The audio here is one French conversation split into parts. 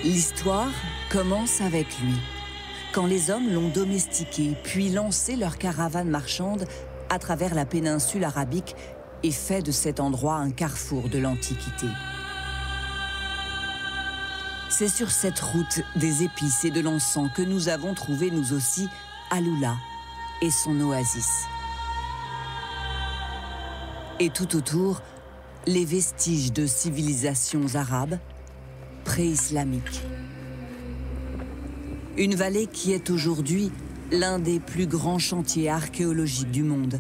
L'histoire commence avec lui, quand les hommes l'ont domestiqué, puis lancé leur caravane marchande à travers la péninsule arabique et fait de cet endroit un carrefour de l'Antiquité. C'est sur cette route des épices et de l'encens que nous avons trouvé nous aussi Alula et son oasis. Et tout autour, les vestiges de civilisations arabes, pré-islamiques. Une vallée qui est aujourd'hui l'un des plus grands chantiers archéologiques du monde.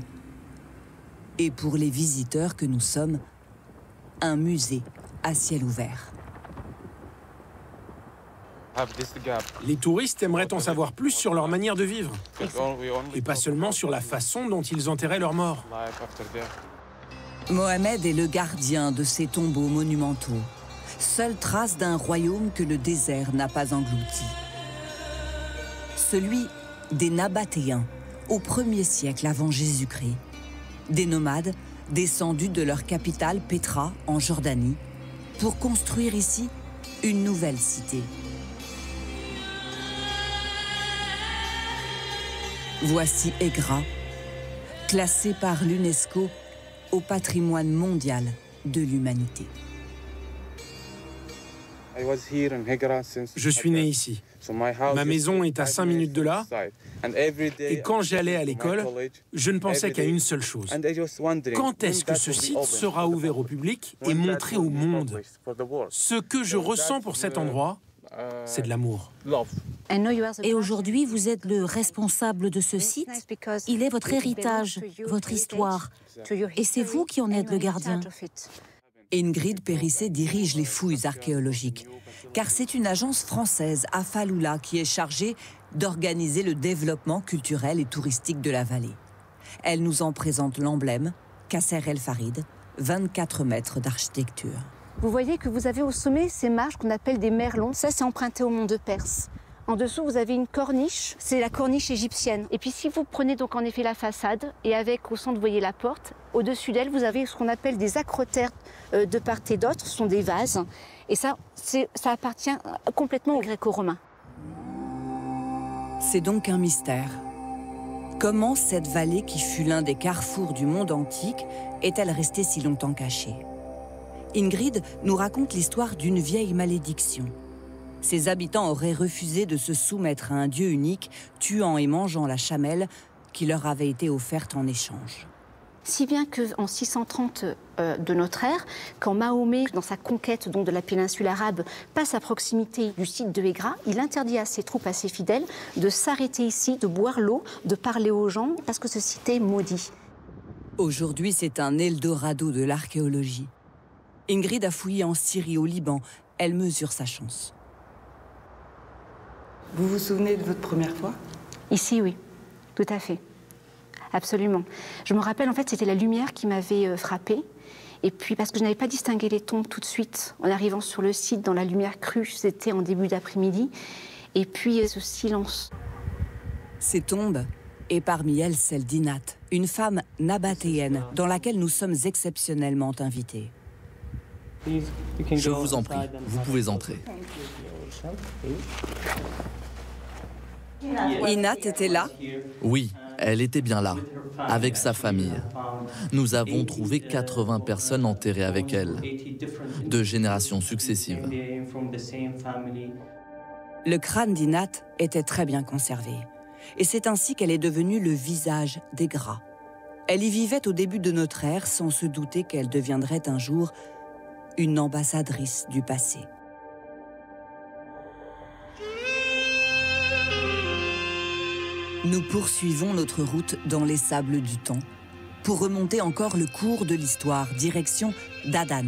Et pour les visiteurs que nous sommes, un musée à ciel ouvert. Les touristes aimeraient en savoir plus sur leur manière de vivre. Et pas seulement sur la façon dont ils enterraient leurs morts. Mohamed est le gardien de ces tombeaux monumentaux. Seule trace d'un royaume que le désert n'a pas englouti. Celui des Nabatéens, au 1er siècle avant Jésus-Christ. Des nomades descendus de leur capitale Pétra, en Jordanie, pour construire ici une nouvelle cité. Voici Egra, classé par l'UNESCO au patrimoine mondial de l'humanité. Je suis né ici. Ma maison est à 5 minutes de là. Et quand j'allais à l'école, je ne pensais qu'à une seule chose. Quand est-ce que ce site sera ouvert au public et montré au monde? Ce que je ressens pour cet endroit, c'est de l'amour. Et aujourd'hui, vous êtes le responsable de ce site. Il est votre héritage, votre histoire. Et c'est vous qui en êtes le gardien. Ingrid Périssé dirige les fouilles archéologiques, car c'est une agence française à Faloula qui est chargée d'organiser le développement culturel et touristique de la vallée. Elle nous en présente l'emblème, Kasser El Farid, 24 mètres d'architecture. Vous voyez que vous avez au sommet ces marches qu'on appelle des merlons. Ça, c'est emprunté au mont de Perse. En dessous, vous avez une corniche, c'est la corniche égyptienne. Et puis si vous prenez donc en effet la façade, et avec au centre, vous voyez la porte, au-dessus d'elle, vous avez ce qu'on appelle des acrotères de part et d'autre, ce sont des vases. Et ça appartient complètement aux Gréco-Romains. C'est donc un mystère. Comment cette vallée qui fut l'un des carrefours du monde antique est-elle restée si longtemps cachée? Ingrid nous raconte l'histoire d'une vieille malédiction. Ses habitants auraient refusé de se soumettre à un dieu unique, tuant et mangeant la chamelle qui leur avait été offerte en échange. Si bien qu'en 630 de notre ère, quand Mahomet, dans sa conquête donc, de la péninsule arabe, passe à proximité du site de Egra, il interdit à ses troupes, à ses fidèles, de s'arrêter ici, de boire l'eau, de parler aux gens, parce que ce site est maudit. Aujourd'hui, c'est un Eldorado de l'archéologie. Ingrid a fouillé en Syrie, au Liban. Elle mesure sa chance. Vous vous souvenez de votre première fois? Ici, oui. Tout à fait. Absolument. Je me rappelle, en fait, c'était la lumière qui m'avait frappée. Et puis, parce que je n'avais pas distingué les tombes tout de suite, en arrivant sur le site, dans la lumière crue, c'était en début d'après-midi. Et puis, ce silence. Ces tombes, et parmi elles celle d'Inat, une femme nabatéenne, dans laquelle nous sommes exceptionnellement invités. Je vous en prie, vous pouvez entrer. Inat était là? Oui, elle était bien là, avec sa famille. Nous avons trouvé 80 personnes enterrées avec elle, de générations successives. Le crâne d'Inat était très bien conservé. Et c'est ainsi qu'elle est devenue le visage d'Egra. Elle y vivait au début de notre ère sans se douter qu'elle deviendrait un jour une ambassadrice du passé. Nous poursuivons notre route dans les sables du temps pour remonter encore le cours de l'histoire, direction d'Adan,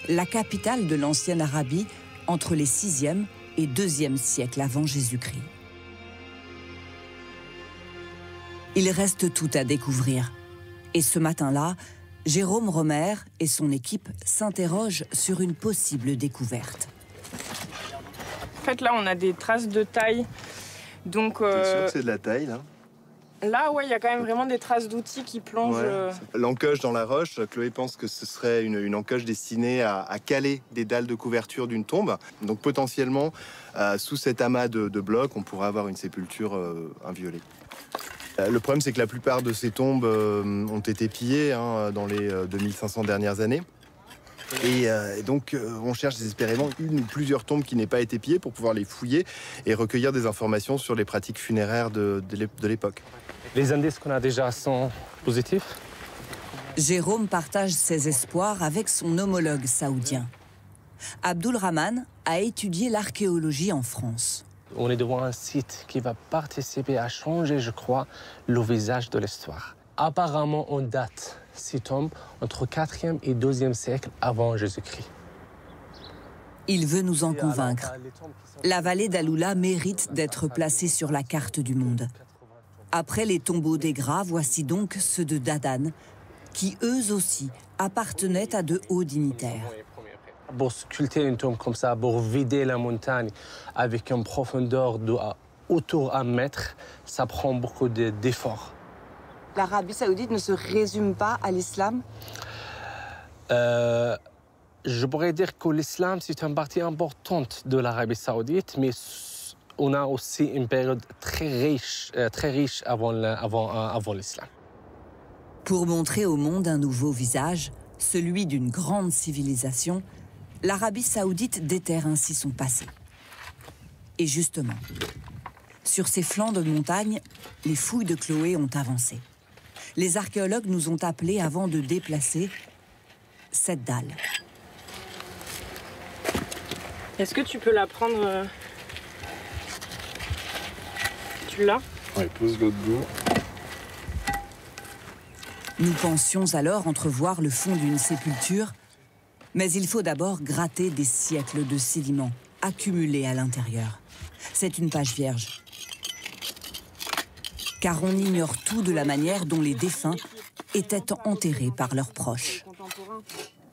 la capitale de l'ancienne Arabie entre les 6e et 2e siècles avant Jésus-Christ. Il reste tout à découvrir. Et ce matin-là, Jérôme Romer et son équipe s'interrogent sur une possible découverte. En fait, là, on a des traces de taille. Donc, T'es sûr que c'est de la taille, là? Là, ouais, il y a quand même vraiment des traces d'outils qui plongent. Ouais. L'encoche dans la roche, Chloé pense que ce serait une encoche destinée à caler des dalles de couverture d'une tombe. Donc potentiellement, sous cet amas de blocs, on pourrait avoir une sépulture inviolée. Le problème, c'est que la plupart de ces tombes ont été pillées dans les 2500 dernières années. Et donc, on cherche désespérément une ou plusieurs tombes qui n'aient pas été pillées pour pouvoir les fouiller et recueillir des informations sur les pratiques funéraires de l'époque. Les indices qu'on a déjà sont positifs. Jérôme partage ses espoirs avec son homologue saoudien. Abdulrahman a étudié l'archéologie en France. On est devant un site qui va participer à changer, je crois, le visage de l'histoire. Apparemment, on date ces tombes entre 4e et 2e siècle avant Jésus-Christ. Il veut nous en convaincre. La vallée d'Alula mérite d'être placée sur la carte du monde. Après les tombeaux des Gras, voici donc ceux de Dadan, qui eux aussi appartenaient à de hauts dignitaires. Pour sculpter une tombe comme ça, pour vider la montagne avec une profondeur autour d'un mètre, ça prend beaucoup d'efforts. L'Arabie saoudite ne se résume pas à l'islam? Je pourrais dire que l'islam, c'est une partie importante de l'Arabie saoudite, mais on a aussi une période très riche avant l'islam. Pour montrer au monde un nouveau visage, celui d'une grande civilisation, l'Arabie saoudite déterre ainsi son passé. Et justement, sur ces flancs de montagne, les fouilles de Chloé ont avancé. Les archéologues nous ont appelés avant de déplacer cette dalle. Est-ce que tu peux la prendre? Tu l'as? Oui, pose l'autre bout. Nous pensions alors entrevoir le fond d'une sépulture, mais il faut d'abord gratter des siècles de sédiments accumulés à l'intérieur. C'est une page vierge. Car on ignore tout de la manière dont les défunts étaient enterrés par leurs proches.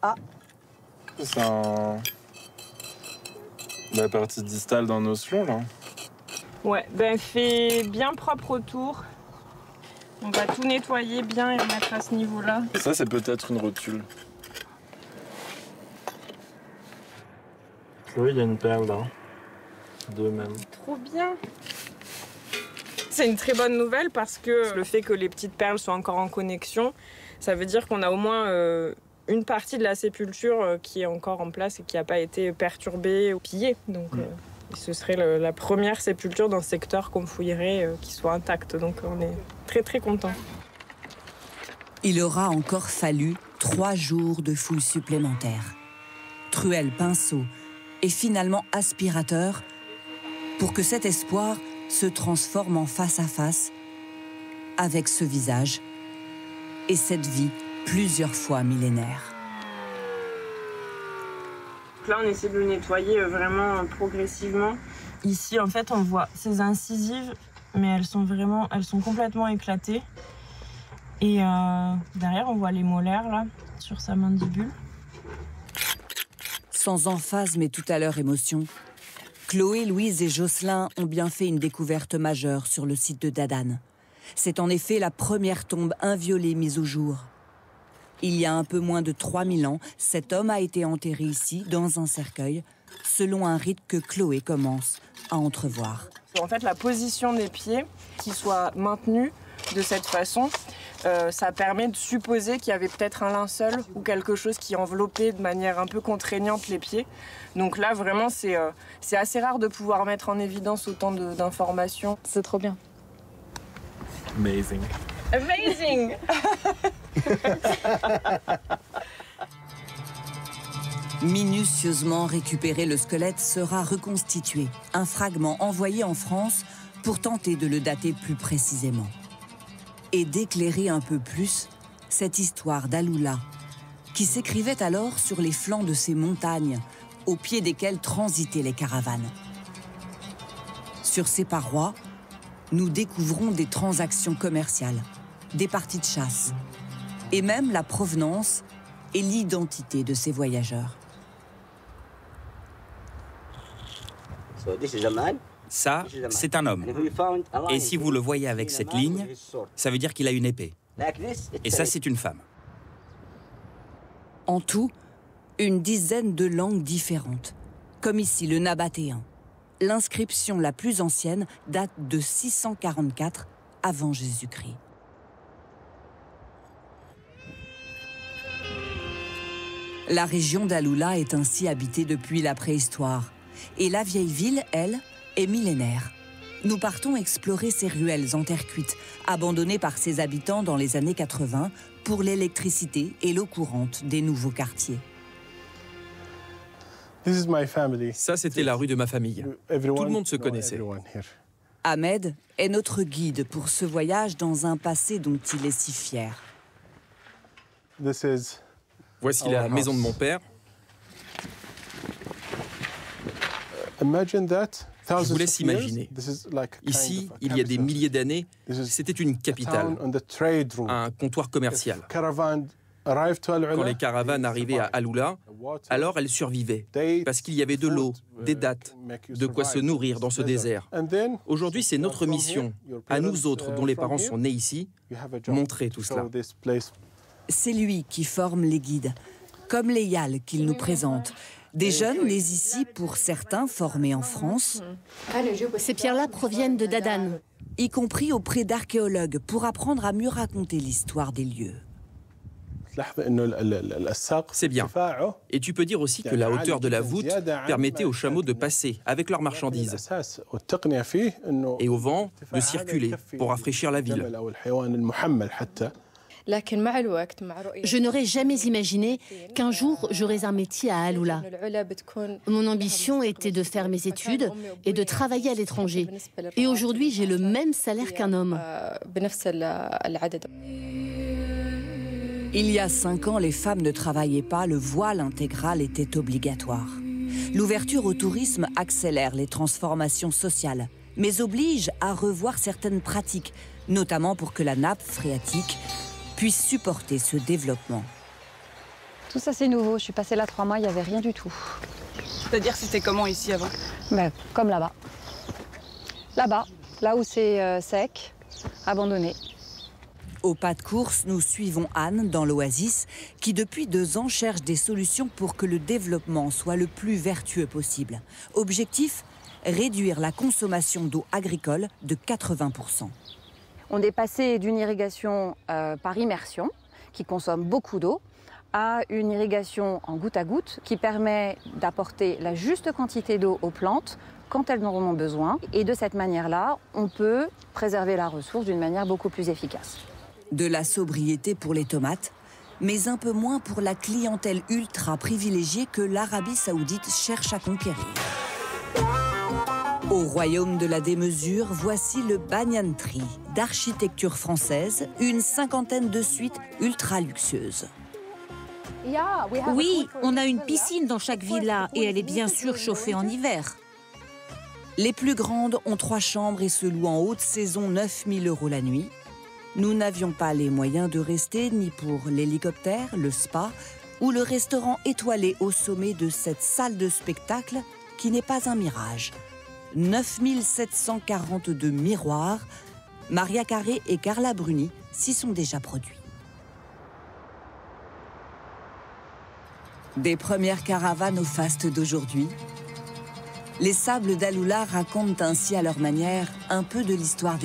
Ah. C'est la partie distale d'un osselon, là. Ouais, ben fais bien propre autour. On va tout nettoyer bien et remettre à ce niveau-là. Ça, c'est peut-être une rotule. Oui, il y a une perle, là. Deux même. Trop bien. C'est une très bonne nouvelle parce que le fait que les petites perles soient encore en connexion, ça veut dire qu'on a au moins une partie de la sépulture qui est encore en place et qui n'a pas été perturbée ou pillée. Donc ce serait la première sépulture dans ce secteur qu'on fouillerait qui soit intacte. Donc on est très très contents. Il aura encore fallu 3 jours de fouilles supplémentaires. Truelle, pinceau et finalement aspirateur pour que cet espoir se transforme en face à face avec ce visage et cette vie plusieurs fois millénaire. Là, on essaie de le nettoyer vraiment progressivement. Ici, en fait, on voit ces incisives, mais elles sont complètement éclatées. Et derrière, on voit les molaires, là, sur sa mandibule. Sans emphase, mais tout à leur émotion, Chloé, Louise et Jocelyn ont bien fait une découverte majeure sur le site de Dadan. C'est en effet la première tombe inviolée mise au jour. Il y a un peu moins de 3000 ans, cet homme a été enterré ici, dans un cercueil, selon un rite que Chloé commence à entrevoir. En fait, la position des pieds qui soit maintenue de cette façon, ça permet de supposer qu'il y avait peut-être un linceul ou quelque chose qui enveloppait de manière un peu contraignante les pieds. Donc là, vraiment, c'est assez rare de pouvoir mettre en évidence autant d'informations. C'est trop bien. Amazing. Amazing. Minutieusement récupéré, le squelette sera reconstitué, un fragment envoyé en France pour tenter de le dater plus précisément. Et d'éclairer un peu plus cette histoire d'Alula, qui s'écrivait alors sur les flancs de ces montagnes, au pied desquelles transitaient les caravanes. Sur ces parois, nous découvrons des transactions commerciales, des parties de chasse, et même la provenance et l'identité de ces voyageurs. So this is a man Ça, c'est un homme. Et si vous le voyez avec cette ligne, ça veut dire qu'il a une épée. Et ça, c'est une femme. En tout, une dizaine de langues différentes, comme ici le nabatéen. L'inscription la plus ancienne date de 644 avant Jésus-Christ. La région d'Alula est ainsi habitée depuis la préhistoire. Et la vieille ville, elle, est millénaire. Nous partons explorer ces ruelles en terre cuite, abandonnées par ses habitants dans les années 80 pour l'électricité et l'eau courante des nouveaux quartiers. Ça, c'était la rue de ma famille. Tout le monde se connaissait. Ahmed est notre guide pour ce voyage dans un passé dont il est si fier. Voici la maison de mon père. Je vous laisse imaginer. Ici, il y a des milliers d'années, c'était une capitale, un comptoir commercial. Quand les caravanes arrivaient à Alula, alors elles survivaient, parce qu'il y avait de l'eau, des dattes, de quoi se nourrir dans ce désert. Aujourd'hui, c'est notre mission, à nous autres dont les parents sont nés ici, montrer tout cela. C'est lui qui forme les guides, comme les Yals qu'il nous présente. Des jeunes nés ici, pour certains formés en France. Ces pierres-là proviennent de Dadan. Y compris auprès d'archéologues, pour apprendre à mieux raconter l'histoire des lieux. C'est bien. Et tu peux dire aussi que la hauteur de la voûte permettait aux chameaux de passer avec leurs marchandises. Et au vent, de circuler pour rafraîchir la ville. Je n'aurais jamais imaginé qu'un jour j'aurais un métier à Alula. Mon ambition était de faire mes études et de travailler à l'étranger. Et aujourd'hui, j'ai le même salaire qu'un homme. Il y a 5 ans, les femmes ne travaillaient pas, le voile intégral était obligatoire. L'ouverture au tourisme accélère les transformations sociales, mais oblige à revoir certaines pratiques, notamment pour que la nappe phréatique puisse supporter ce développement. Tout ça, c'est nouveau. Je suis passée là 3 mois, il n'y avait rien du tout. C'est-à-dire, c'était comment ici avant? Comme là-bas. Là-bas, là où c'est sec, abandonné. Au pas de course, nous suivons Anne dans l'Oasis, qui depuis 2 ans cherche des solutions pour que le développement soit le plus vertueux possible. Objectif, réduire la consommation d'eau agricole de 80%. On est passé d'une irrigation par immersion, qui consomme beaucoup d'eau, à une irrigation en goutte à goutte, qui permet d'apporter la juste quantité d'eau aux plantes quand elles en ont besoin. Et de cette manière-là, on peut préserver la ressource d'une manière beaucoup plus efficace. De la sobriété pour les tomates, mais un peu moins pour la clientèle ultra privilégiée que l'Arabie Saoudite cherche à conquérir. Au royaume de la démesure, voici le Banyan Tree, d'architecture française, une 50aine de suites ultra luxueuses. Oui, on a une piscine dans chaque villa et elle est bien sûr chauffée en hiver. Les plus grandes ont 3 chambres et se louent en haute saison 9 000 € la nuit. Nous n'avions pas les moyens de rester ni pour l'hélicoptère, le spa ou le restaurant étoilé au sommet de cette salle de spectacle qui n'est pas un mirage. 9 742 miroirs, Maria Carré et Carla Bruni s'y sont déjà produits. Des premières caravanes au faste d'aujourd'hui, les sables d'Alula racontent ainsi à leur manière un peu de l'histoire des